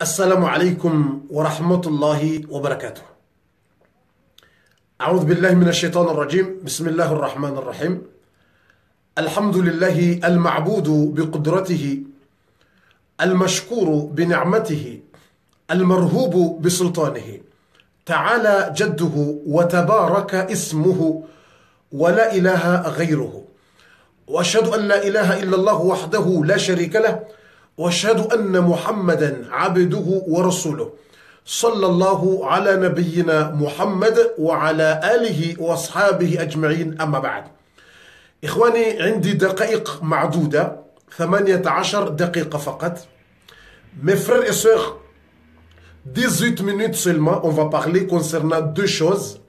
السلام عليكم ورحمة الله وبركاته. أعوذ بالله من الشيطان الرجيم. بسم الله الرحمن الرحيم. الحمد لله المعبود بقدرته، المشكور بنعمته، المرهوب بسلطانه، تعالى جده وتبارك اسمه ولا إله غيره، وأشهد أن لا إله إلا الله وحده لا شريك له، وأشهد أن محمدا عبده ورسوله، صلى الله على نبينا محمد وعلى آله وأصحابه أجمعين. أما بعد، إخواني، عندي دقائق معدودة، 18 دقيقة فقط. Mes frères et sœurs, 18 minutes seulement, on va parler concernant deux choses.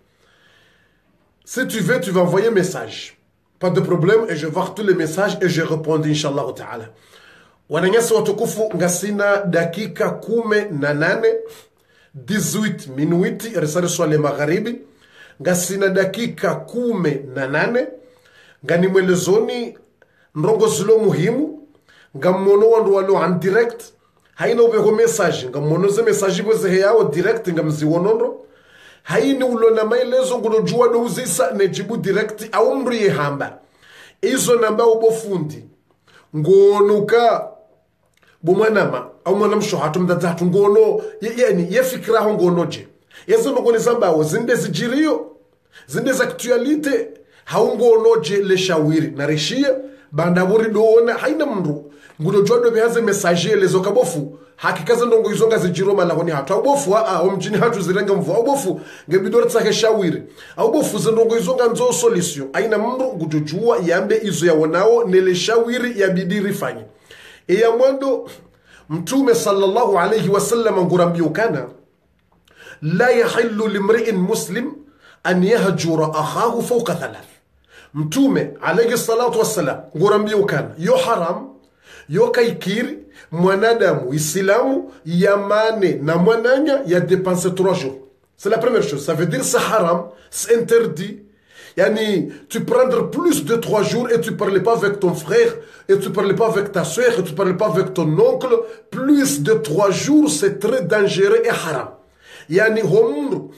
Si tu veux, tu vas envoyer un message. Pas de problème, et je vais voir tous les messages et je réponds, Inch'Allah ta'ala. Wananyasi watukufu, ngasina dakika 18 minuti risali swale magharibi. Ngasina dakika 18 ngani mwelezoni ndongo zilo muhimu ngamono wandu walo en direct haina ubeko message ngamono ze message bweze yao direct ngamziwonondo haini ulona maelezo ngulojua do uzisa nejibu direct au mri hamba izo namba ubofundi ngonuka bumwanama au mwanamsho hatumdadatu ngono yani yefikira ho ngonoje yezo ngone zambawo zinde zijiriyo zinde za actualite haungonoje le shawiri na rishia banda buri doona haina mndu ngulo jwado behaze message lezo kabofu hakikaza ndongo izonga zijiro malahoni hatu abofu au mjini hatu zirenga mvu abofu ngebidora tsake shawiri abofu zindongo izonga nzo solution aina mndu ngujujua yambe izo yawonao nele shawiri ya bidiri fanye ya mwando mtume sallallahu alayhi wasallam ngurambiukana la yahillu limri'in muslim an yahjura akhahu fawqa thalath. Mtume alayhi salatu wassalam ngurambiukana yo haram yo kaikiri mwanadamu islamu yamane na mwananya ya dépenser 3 jours. C'est la première chose. Ça veut dire c'est haram, c'est interdit. Yani, tu prends plus de 3 jours et tu ne parles pas avec ton frère, et tu ne parles pas avec ta soeur, et tu ne parles pas avec ton oncle. Plus de 3 jours, c'est très dangereux et haram. Yani, homuru,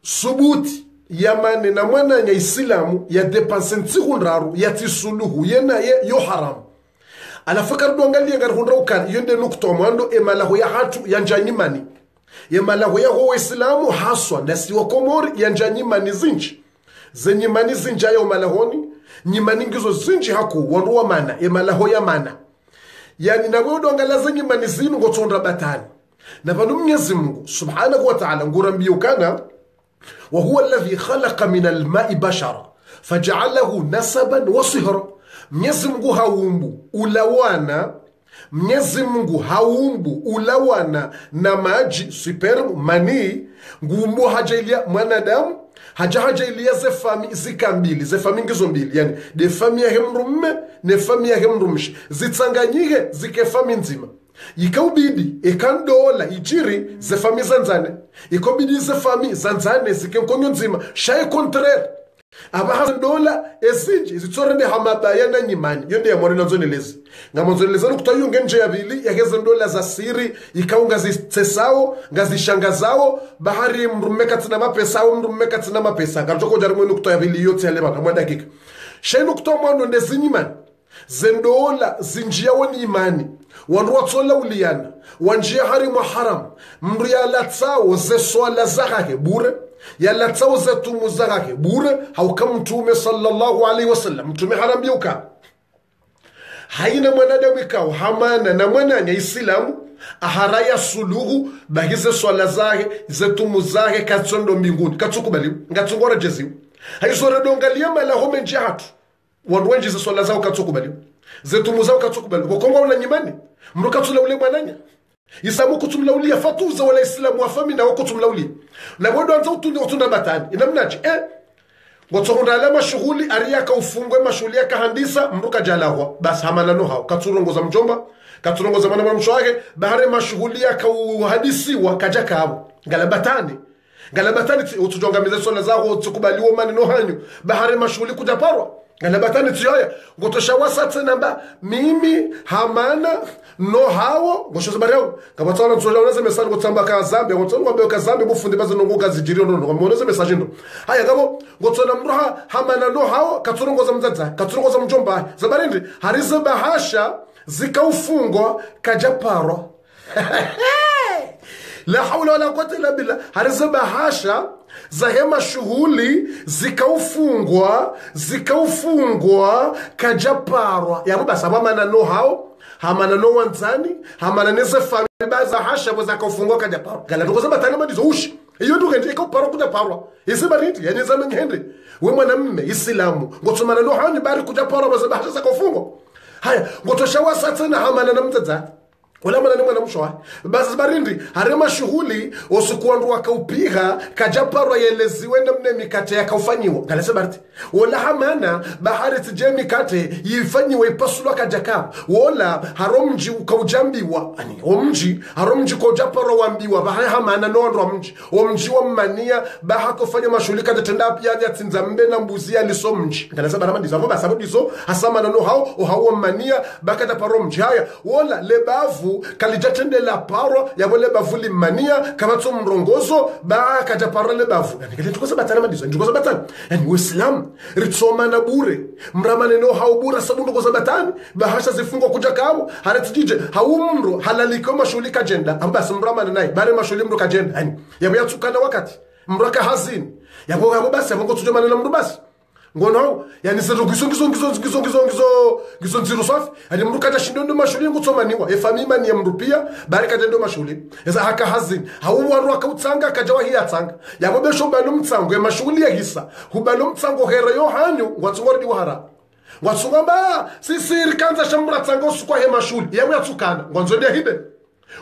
subuti, yamane na mwana ya isilamu, ya depanse ntikunraru, ya tisuluhu, yena yo haram. Alafakar duangalia ngarhundra ukani, yonde nuktomando, emalahu ya hatu, ya njanyimani. Yemalahu ya huwa isilamu, haswa, nasi wakomori, ya njanyimani zinchi. Zenye mani zinja ya umalahoni nyimani ngizo zinji haku wanuwa mana emalaho ya mana yani na wewe ndongala zenye mani zinu ngotsondra batani na banu Mwenyezi Mungu subhanahu wa ta'ala ngurambiukana wa huwa alladhi khalaqa min al-ma'i bashara faj'alahu nasaban wa sihra. Mwenyezi Mungu haumbu ulawana Mwenyezi Mungu haumbu ulawana na maji sperm mani ngumbu hajailia mwanadamu haja ilia ze fami zika mbili ze fami ngizo mbili yani de fami ya hemrumme ne fami ya hemrumshi zitsanganyike zike fami nzima yikaubidi ekandola ijiri ze fami zanzane ikobidi ze fami zanzane zike nkonyo nzima shay contraire abahandola esinji zitsorende hamabaya na nyimani yonde ya mwana nzonelezi ngamonzoneleza nokutayunge nje yabili yakeze ndola za siri ikaunga zitsesao ngazishangazao bahari mrummeka tsina mapesao mrummeka tsina mapesa ngatoko jari mwe nokutayabili yote yale bana mwanda dakika shey nokutomando ndezinyimani zendola zinjia woni imani wanru watsola uliyana wanjia hari muharam mriya latsao ze swala zakake bure yalla tsawza tumuzagake bure haukam mtume sallallahu alaihi wasallam mtume harambiuka haina mwanadamu ikao hamana na mwananya islamu aharaya suluhu bagize swala zake zetumu zake katsondo mbinguni katsukubali ngatsungora jeziu haisore dongalia mala home njihatu wanwenje ze swala zao katsukubali zetumu zao katsukubali kokongo una nyimani mrukatsula ule mwananya isamu kutumlaulia fatuza wala islamu wafami na wakutumlaulia na mwendo anza utunda batani inamnaji ngotsonda alama shughuli ariyaka ufungwe mashughuli yaka handisa mruka jalahwa bas hamalano hao katsurongoza mjomba katsurongoza mwana mshwake bahare mashughuli yaka uhadisi wakajaka hao ngalabatani utujonga mizeso na zao utukubaliwa maneno hanyu bahare mashughuli kujaparwa ngala batani tiyaya ngotosha wasatse namba mimi hamana no hawo ngoshoza barao kabatana tsola unase message ngotsamba ka Zambia ngotsonga be ka Zambia bufunde bazo nongoka zijiri ndo ngomoneze message ndo haya kabo ngotsona mruha hamana no hawo katsorongoza mdzadza katsorongoza mjomba zabarindi harize bahasha zikaufungwa kajaparo la hawla wala quwwata illa billah harize bahasha za hema shughuli zikaufungwa kajaparwa yabo basaba mana no hao hamana no wanzani hamana nese family baza hasha boza kaufungwa kajaparwa gala tukoza batana madizo ushi iyo nduke ndiko parwa kujaparwa isibariti yani zama ngende we mwanamume Islamu ngotsomana no hao ni bari kujaparwa boza bahasha za kaufungwa haya ngotosha wasatana hamana na mtadza wala mwana mwana mshwa basi barindi harema shughuli osikuandu wakaupiga kajaparwa yeleziwe namne mikate yakaufanyiwa galase barti wala hamana bahari tije mikate yifanyiwe ipasulwa kajaka wala haromji ukaujambiwa ani omji haromji kaujaparwa wambiwa bahari hamana nondo omji wa mmania bahako fanya mashughuli kajetenda pia ya tsinzambe na mbuzi alisomji galase barama ndizavo basabu dizo hasama no hao mmania bakata paromji haya wala lebavu kalijatende la paro yabole bavuli mania kabatso mrongozo ba kataparo le bavu ngale tukoza batana madizo ndikoza batana yani Uislamu ritsoma na bure mramane no haubura sabundo koza batani bahasha zifungwa kuja kawo haratijije haumro halaliko mashuli kajenda ambasi mramane naye bare mashuli mro kajenda yani yabo yatsukana wakati mraka hazini yabo basi yabo tujomana na mro basi ngono yani sezo gisongizo safi ali mruka tashindo mashuli ngutsomaniwa efamima ni mrupia bari katendo mashuli eza haka hazini hauwaru akautsanga kajawa hiya tsanga yabo besho balo mtsango mashuli ya hisa hubalo mtsango hera yo hanyu ngwatsungordi wahara ngwatsungamba sisiri kanza shambura tsanga usukwa he mashuli yabo yatsukana ngwanzodi hibe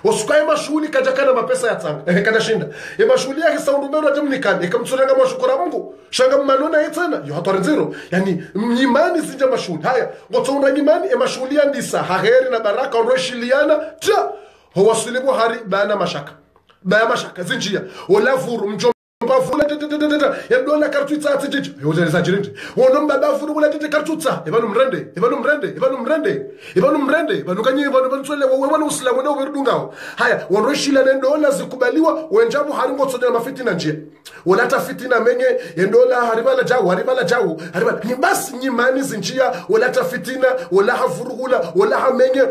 osukaye mashuli kajakana mapesa ya tsanga kadashinda mashuli yake saundumero atamnikani ikamtsuranga mashukura Mungu shanga manona yetsana yo hatwari zero yani nyimani zinja mashuli haya ngotsonda nyimani mashuli yandisa haheri na baraka onroshiliana ta howasulibo hari bana mashaka zinjia olavuru mjo bafula ya dola kartutsa atijiji yoza sajirindi wonomba bafuru kula tete kartutsa ebanu mrende banukanye bantsole wewe usilamu na uberdungao haya woroshila na dola zikubaliwa wenjabu haringo tsodela mafiti na njia wala tafitina menye yendola haribala jawu ni basi nyimani zinjia wala tafitina wala havurugula wala hamenye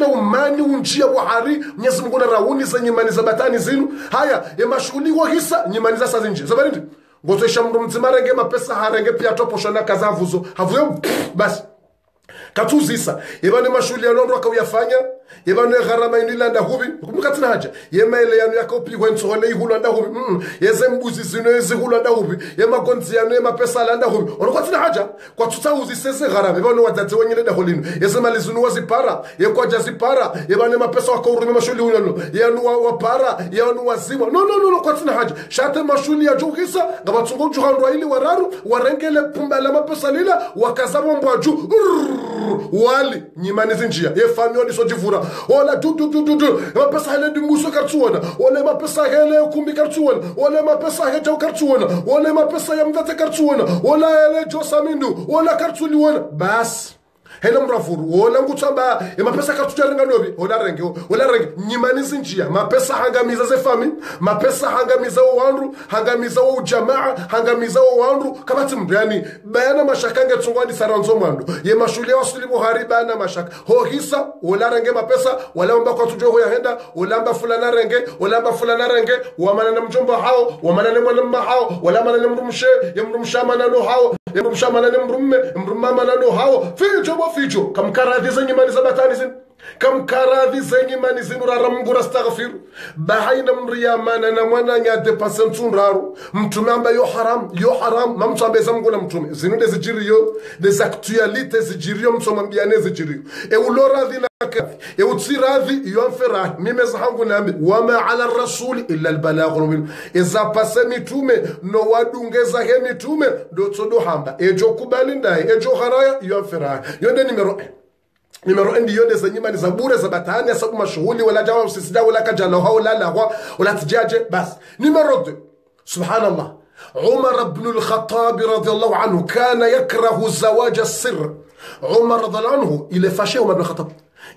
umani unjia buhari Mwenyezi Mungu na rauni za nyimani za batani zinu haya mashughuli wa hisa nyimani za sazinje zabarindi ngotosha mndu mzimarenge mapesa harenge pia toposhana kazavuzo havuyo basi katuzisa yebane mashuli ya nondo akawiyafanya yebane gharama inilanda hubi kumkatina haja yemaile yanu yakopigwa ntsole ihulanda hubi yeze mbuzi zino ezihulanda hubi yemagonzi yanu yemapesa landa hubi onokwatina haja kwa tutsauzisese gharama yebane wadatse wenyele da holino yeze mali zinu wazipara yekwaja zipara yebane mapesa wakaurume mashuli hulano yanu wapara yanu wazima no kwatina haja shate mashuli ya juhisa ngabatsungo juhandwa ili wararu warengele pumba la mapesa lila wakazabo mbwaju wali nyimani zinjia yefami wadi sojivura ola du mapesa hele di muso kartuona ole mapesa hele kumbi kartuona ole mapesa hele jau kartuona ole mapesa ya mdate kartuona ole hele josamindu ole kartuliona bas hena mrafuru wala ngutsamba mapesa kartujarenga nobi wala renge nyimani zinjia mapesa hangamiza ze fami mapesa hangamiza wandu hangamiza ujamaa hangamiza wandu kabati mbyani bayana mashakanga tsungwani saranzo mwandu ye mashule wasulibo hariba na mashaka ho hisa wala renge mapesa wala mba kwa tujo ya henda wala mba fulana renge wamana na mjomba hao wamana na mwanamba hao wala mana na mrumshe ya mrumshamana no hao ya mrumshamana na mrumama na no hao fijo kamkaradhi zenye mani za batani zin kamkaradhi zenye mani zin uraramgura astaghfir bahaina mriyamana na mwana nyade pasentu raru mtume amba yo haram mamtu ambe zamguna mtume zinu de zijiriyo des actualités zijiriyo msomambiane zijiriyo uloradhi na kafi utsiradhi yonfera mimeza hangu nambi wama ala rasuli illa albalaghul mubin iza pase mitume no wadungeza he mitume do tsodo hamba ejo kubali ndai ejo haraya yonfera yonde nimero endi yonde za nyimani za bure za batani asabu mashughuli wala jawa usisida wala kajala wala tijaje bas nimero 2 subhanallah عمر بن الخطاب رضي الله عنه كان يكره زواج السر. Omar radhiallahu anhu, il est fâché, Omar ibn Khattab.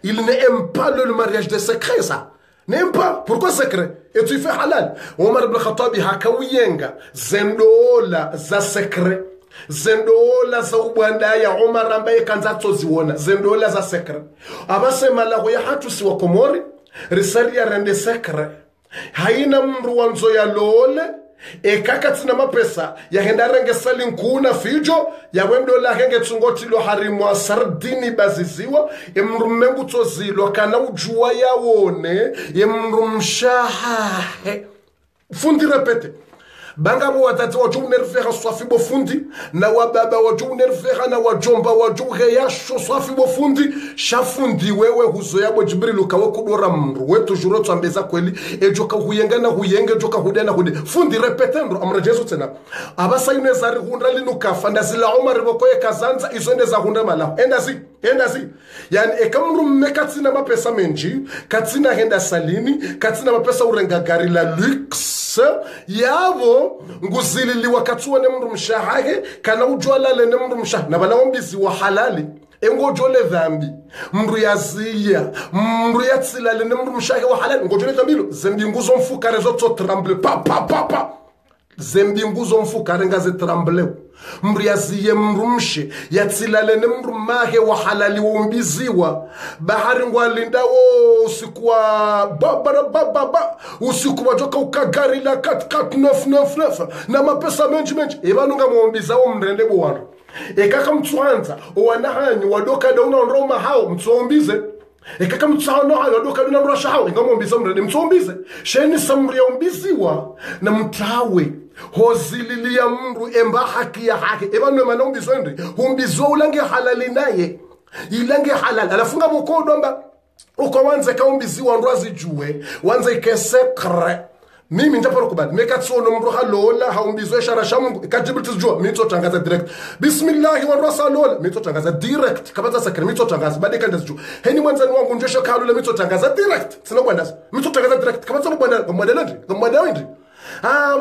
Il n'aime pas le mariage des secrets, ça. N'aime pas. Pourquoi secret? Et tu fais halal. Omar ibn Khattab, hakawiyenga, zendola za secret. Zendola za ubwanda ya Omar ambaye kanzato ziwona. Zendola za secret. Abase malago ya hatu siwa komori, risari ya rende secret. Haina mru wanzo ya lole, kaka tina mapesa ya hendarenge sali nkuna fijo ya wemdo la henge tungoti lo harimwa sardini baziziwa mrumengu tozilo kana ujua ya wone mrumshaha fundi repete banga bo watati wajou nerfera swafi bo fundi na wababa wajou nerfera na wajomba wajou ya swafi bo fundi shafundi wewe huzo yabo Jibril kawa kudora mru wetu juro twambeza kweli ejoka huyenga na huyenge joka hudena hude fundi repetendo amra Jesu tena abasa ineza rihunda linukafa ndazila Omar bokoye kazanza izonde za hunda mala endazi yani ekamru mekatsina mapesa menji katsina henda salini katsina mapesa urenga gari la luxe yabo nguzilili wakatuwa ne mru mshahage kana ujwala le ne mru mshah na bala ombizi wa halali engojole dhambi mru yazia mru yatsila le ne mru mshahage wa halali ngojole dhambilo zembi nguzo mfukare zoto tremble pa zembi nguzo mfukare ngaze tremble mru yaziye mrumshe yatsilale ne mru mahe wa halali umbiziwa bahari ngwalinda wo usikuwa baba usikuwa joka ukagari la kat 999 na mapesa menji ebanunga muombiza wo mrende bwana kaka mtwanza wanahanyi wadoka dauna Roma hao mtsombize kaka mtsano hao wadoka dauna Russia hao ngamombiza mrende mtsombize sheni samri ya umbiziwa na mtawe hozilili ya mru emba haki ya haki ebanu manombizo ndi humbizo ulange halali naye ilange halal alafunga bokodo mba ukawanze kaumbiziwa ndwazi juwe wanze ikesekre mimi ndaparo kubali mekatsono mru halola haumbizwe sharasha Mungu kajibitis jua mitso tangaza direct bismillah wa rasalola mitso tangaza direct kabaza sakre mitso tangaza badika ndazju heni mwanzani wangu njesho kalula mitso tangaza direct sina bwandaza mitso tangaza direct kabaza bwandaji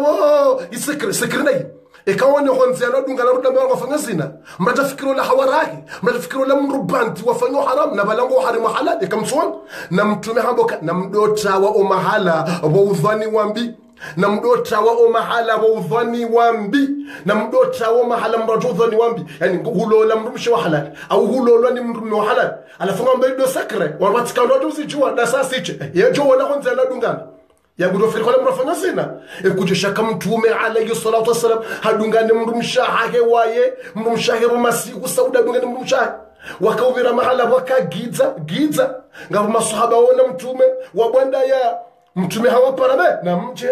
wo isekre nayi ekawone honzi anodunga la rudamba wafanya zina mrata fikiro la hawarahi mrata fikiro la mrubanti wafanya haram na balango harimu halal ekamswan na mtume hamboka na mdota wa umahala wa udhani wambi na mdota wa umahala wa udhani wambi na mdota wa mahala mrajo udhani wambi yani hulola mrumshi wa halal au hulola ni mrumi wa halal alafunga mbaido sakre wabatika ndo uzijua na sasiche yejo wana honzi anodunga ya gudofiri kwa mrafanya zina ekujisha kamtume alayhi salatu wassalam hadungane mrumshahe waye mrumshahe rumasiku sauda dungane mrumshahe wakauvira mahala wakagiza ngavu masahaba wona mtume wabwanda ya mtume hawaparame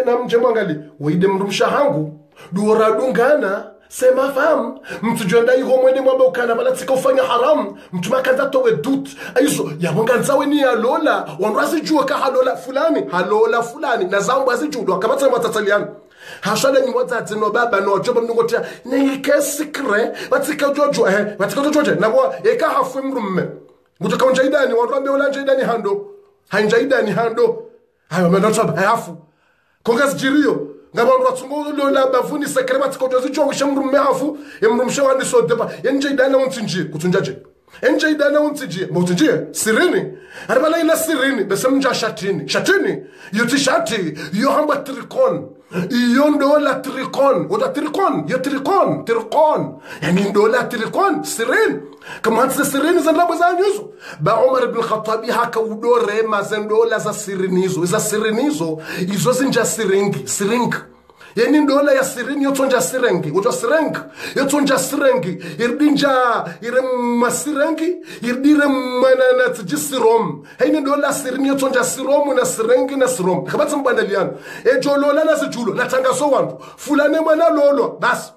na mje mwangali waide mrumshahangu duora dungana sema fahamu mtujonda iho mwene mwamba ukana balatika ufanya haramu mtume akanza towe dut aizo ya mwanganzawe ni ya lola wanrazi juwa ka halola fulani na zambu azijudu wakamata mwatataliana hashada ni mwata no baba no joba mnungotia nike sikre batika jojo na kwa eka hafu mrumme ngutoka unjaidani wanrambe wala njaidani hando hayo menotaba hafu kongas jirio ngabantu batsungo la bavuni sekre batiko dozijo wishamrumme hafu emrumshe wandi so deba enjaidana untsinjie kutunjaje enjaidana untsinjie mutsinjie sirini aribala ila sirini besemja shatini yutishati yohamba trikon yondola trikon oda trikon yani ndola trikon sirin kama hatse sirini zanlabo zanyozo ba Umar ibn Khattab haka udore mazendola za sirinizo izo zinja siringi yani ndola ya sirini yotonja sirengi yotonja sirengi irdinja masirengi irdire manana tjisirom hani ndola sirini yotonja sirom na sirom kabatsa mbandaliano ejolola na sijulo natangaso wantu fulane mwana lolo basi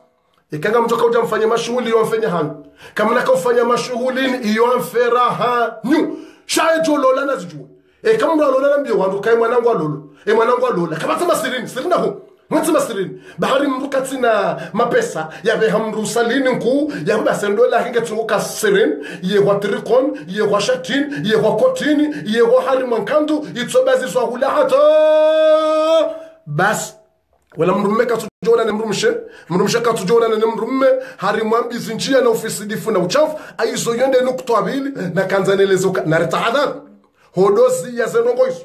ikanga mtoka ujamfanya mashughuli yomfanya hanu kama naka ufanya mashughuli iyo amfera hanyu shae jolola na sijulo kama mwana lola mbio wantu kai mwanangu alola kabatsa masirini sirina ho mwezi masirini bahari mrukatina mapesa yabe hamru salini nku yabe basendola hinga tsunguka sirin yewa trikon yewa shatin yewa kotini yewa harimankandu itsobazi swahula hata bas wala mrumeka jona ne mrumshe katujona ne mrumme hari mwambi zinjia na ufisidifu na uchafu aizo yende nukutwa bili na kanzanelezo na retahadhar hodozi ya zenongo isu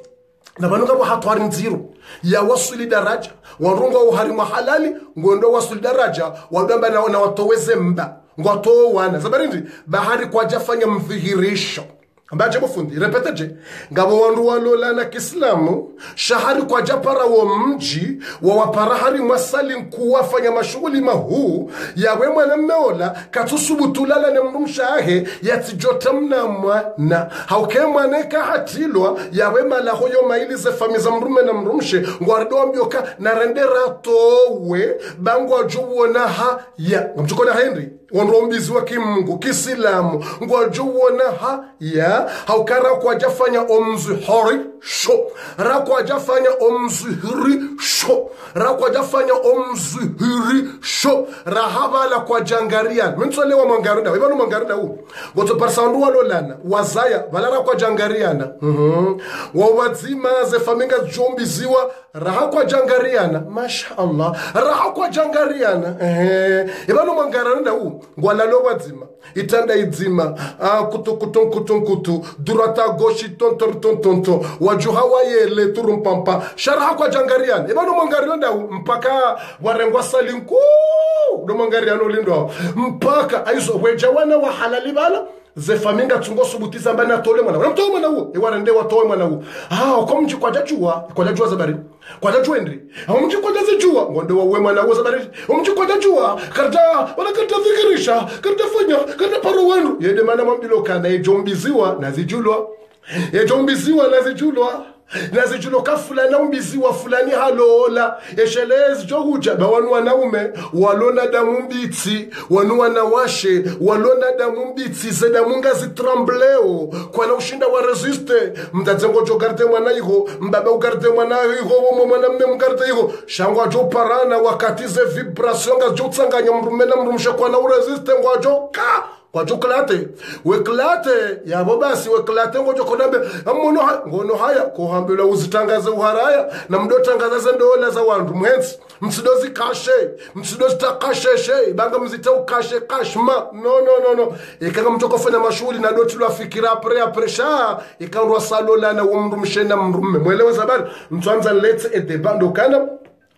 na banuka bo hatwari nziro ya wasuli daraja warunga uhari mahalali ngondo wasuli daraja wadamba na watoweze mba ngwatoa wana zabarindi bahari kwa jafanya mdhihirisho ambaje mufundi repeteje ngabo wandu walola na Kiislamu shahari kwa japara wa mji wa waparahari mwasali kuwafanya mashughuli mahu yawe mwana mmeola katusubutulala na mrumshahe yatijota mna hauke mwaneka hatilwa yawe mala hoyo maili ze famiza mrume na mrumshe ngwardo ambioka na rendera towe bangwa juwona ha ya mchukona Henry wanrombizi wa kimungu Kiislamu ngwajuwona ha ya haukara kwa jafanya omzuhari sho ra kwa jafanya omzuhiri sho ra kwa jafanya omzuhiri sho rahabala kwa jangarian mtsolewa mangaruda webano mangaruda huu goto parsandu walolana wazaya balara kwa jangariana wawazima ze faminga jombiziwa raha kwa jangariana mashallah raha kwa jangariana ebano mangaruda huu ngwalalo wazima itanda idzima kutu durata goshi tonto wajuha wayele turumpampa sharaha kwa jangarian ebano mangarianda mpaka warengwa salinku do mangariano lindo mpaka aizo wejawana wa halali bala ze faminga tungo subutiza mbana tole mwana mtoe mwana huo ewarende watoe mwana huo kwa mji kwa jajua zabari kwa jajua ndri mji kwa jajua ngondo wawe mwana huo zabari mji kwa jajua karta wala karta fikirisha karta fanya karta paro wenu yede mana mwambilo kana ejombiziwa nazijulwa nazijulo kafula na umbiziwa fulani halola eshelezi johuja bawanu wanaume walona damu mbitsi wanu wanawashe walona damu mbitsi zedamunga zitrembleo kwa na ushinda wa resiste mdazengo jogarde mwana iho mbaba ugarde mwana iho mwana mme mgarde iho shangwa jo parana wakati ze vibration ga jo tsanganya mrumena mrumsha kwa na resiste ngwa jo ka kwa chokolate weklate ya bobasi weklate ngojo konambe amono ngono haya kuhambela uzitangaze uharaya na mdotangaza zendola za wandu mhensi msidozi kashe msidozi takasheshe banga mzita ukashe kashma no ikanga mtoko fanya mashughuli na doti lwa fikira presha ikangwa salola na umru mshenda mrume mwelewa zabari mtwanza lete edebando kana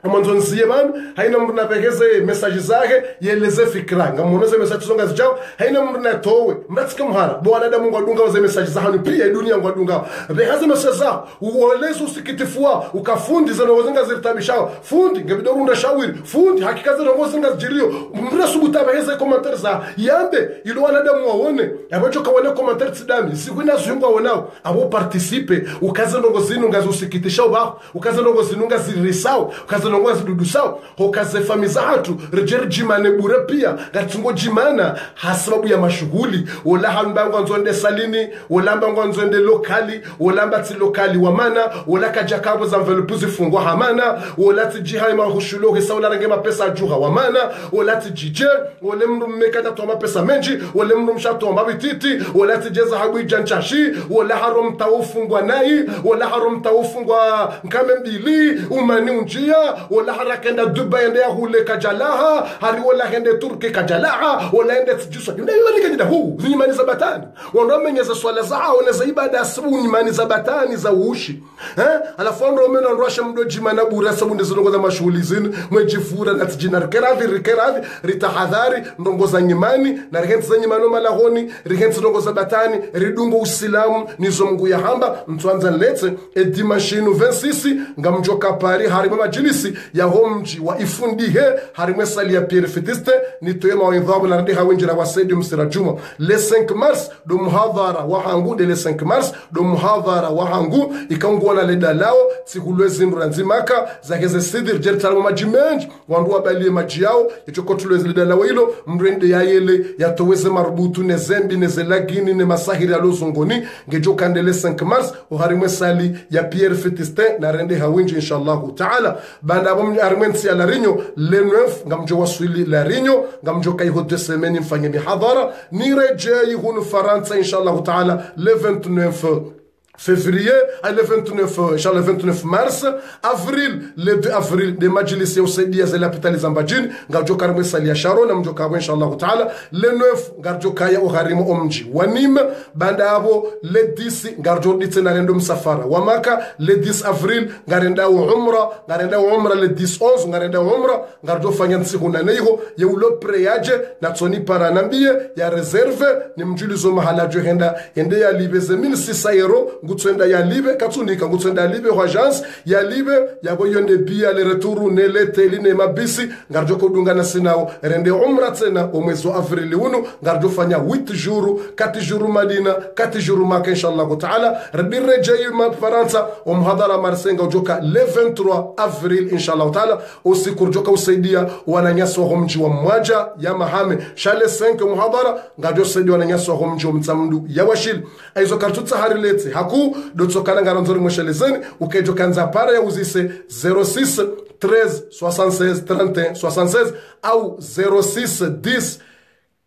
amanzo nsiye bana haina mruna pekeze message zake yeleze fikra ngamunoze message zonga zijao haina mruna towe mbatsika mhara bwana da Mungu adunga waze message zahani pia dunia ngo adunga behaze message za uoleze usikitifua ukafundi zana wazenga ziritabishao fundi ngebidorunda shawiri fundi hakika zana wazenga zijirio mruna subuta beheze commentaire za yambe ilo wana da muone abacho kawane commentaire tsidami sikwina zunga wonao abo participe ukaze ndongo zinu ngazi usikitishao ba ukaze ndongo zinu ngazi risao ukaze nongozi dudusao hokaze famiza hatu rejeri jimane bure pia gatungo jimana hasababu ya mashughuli wala hambango nzonde salini wala mbango nzonde lokali wala mbati lokali wamana wala kajakabo za mvelupuzi fungwa hamana wala tijihai mahushulo hisaula range mapesa juha wamana wala tijije wala mrumeka tatoma pesa menji wala mrumshato mabititi wala tijeza habu janchashi wala harom taufungwa nai wala harom taufungwa nkame mbili umani unjia wala harakenda Dubai ndia hule kajalaha hari wala hende Turki kajalaha wala hende tijusa ndio yoni kajida huu nyimani za batani wanamenye za swala zao na za ibada sabu nyimani za batani za ushi alafu ndo mena ndwasha mdoji manabura sabu ndizo za mashughuli zinu mwejifura na tijina rikeradhi ritahadhari ndongo za nyimani na rihenzi za nyimano malahoni rihenzi ndongo za batani ridungo usilamu nizo mgu ya hamba mtuanza nlete edimashinu 26 ngamjoka pari hari majilisi ya homji wa ifundihe harimwe sali ya Pierre Fetiste ni toema wa idhabu na radiha wenjira wa Sedium Sirajuma le 5 mars do muhadhara wa hangu de le 5 mars do muhadhara wa hangu ikangu na leda lao sikulwezi nzimaka za heze sidir jertala majimenji wandu wa bali maji yao yachokotulwezi leda lao hilo mrende ya yele ya toweze marubutu ne zembi ne zelagini ne masahiri ya lozongoni ngejoka ndele 5 mars harimwe sali ya Pierre Fetiste na rende hawenji inshallah ta'ala banda bomu armensi ya Larinyo le 9 ngamjo waswili Larinyo ngamjo kaiho 2 semaines mfanye mihadhara ni reje yihunu Faransa inshallah ta'ala le 29 février, le 29, le 29 mars, avril, le 2 avril, de Majlis Youssedia et l'hôpital Zambadjin, Garjo Karme Salia Sharon, Amjo Karme, Inch'Allah Ta'ala, le 9, Garjo Kaya Oharimo Omji, Wanim, Bandavo, le 10, Garjo Ditsenarendum Safara, Wamaka, le 10 avril, Garenda Umra, le 10, 11, Garenda Umra, Garjo Fanyansi Hunaneho, Yaulo Preyaje, Natsoni Paranambie, ya réserve, Nimjulizo Mahalajo Henda, Ende ya Libeze 1600 euros, Gutsenda ya libe katunika gutsenda libe kwa agence ya libe ya boyonde bia le retour ne lete line mabisi ngarjo ko dungana sinao rende umra tena o mwezi wa avril uno ngarjo fanya 8 jours 4 jours Madina 4 jours Maka inshallah taala rabbi jayi ma Faransa o mhadhara marsenga ujoka le 23 avril inshallah taala usiku ujoka usaidia wananyaswa ho mji wa mwaja ya mahame shale 5 mhadhara ngarjo usaidia wananyaswa ho mji wa mtamdu ya washil aizo kartuta harilete haku dotokana ngaronzori moshelezeni ukejo kanza para ya uzise 06 13 76 31 76 au 06 10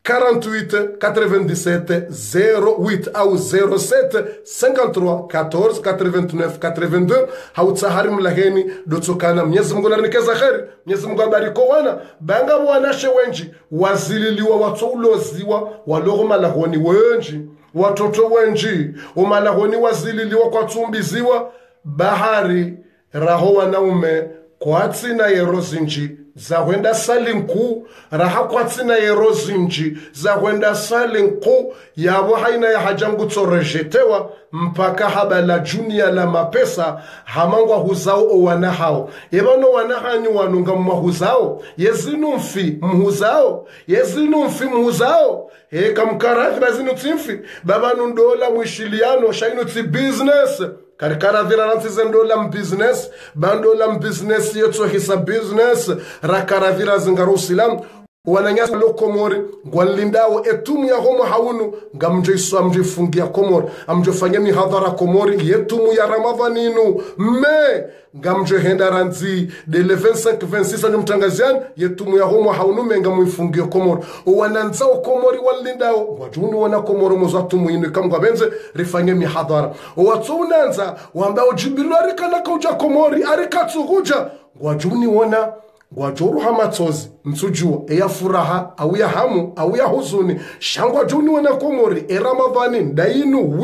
48 97 08 au 07 53 14 89 82 hautsahari mlaheni dotokana Mwenyezi Mungu ananikeza kheri Mwenyezi Mungu abariko wana banga wanashe wenji wazililiwa watouloziwa waloro malahoni wenji watoto wenji umalahoni wazililiwa kwa tumbiziwa bahari raho wanaume kwa tsina yerozinji za wenda salinku raha kwa tsina yerozinji za wenda salinku yabo haina ya hajangu tsorejetewa mpaka habala junia la mapesa hamangwa huzao o wanahao yebano wanahanyi wanunga mwahuzao yezinu mfi mhuzao yezinu mfi mhuzao kamkarathi bazinu timfi babanu ndola mwishiliano shainu ti business karikara dhira rantize ndola mbusiness bandola mbusiness yotso hisa business rakara dhira zingaru silam wananyasa lo Komori ngwalindao etumu ya homo haunu ngamjo iso amjo fungia Komori amjo fanya mihadhara Komori yetumu ya Ramadhaninu me ngamjo henda ranzi de le 25 26 anyo mtangazian yetumu ya homo haunu menga muifungia Komori wananzao Komori walindao wajuni wana Komori mozatumu inu kamgwa benze rifanya mihadhara watu unanza wambao jibilu arikana kauja Komori arikatsuhuja wajuni wana Gwajuru hamatsozi mtsujua eya furaha au ya hamu au ya huzuni shangwa juni wana Komori Ramadhani ndainu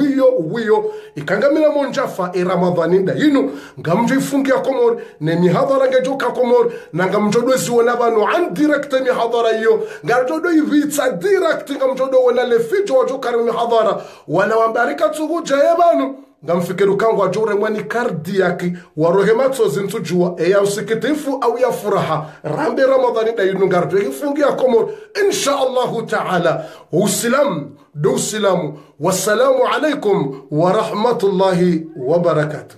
wiyo ikangamila monjafa Ramadhani ndainu ngamjo ifungia Komori ne mihadhara ngejoka Komori na ngamjo dozi wana banu an direct mihadhara hiyo ngamjo do ivitsa direct ngamjo do wana lefijo wajoka mihadhara wana wambarika tsuguja yebanu ngamfikiru kangu ajure mwani kardiaki warohe matsozi ntujua eya usikitifu au ya furaha rambe Ramadhani da yinu ngardo ifungia Komori insha Allah ta'ala usilam do silamu wassalamu alaikum wa rahmatullahi wa barakatuh.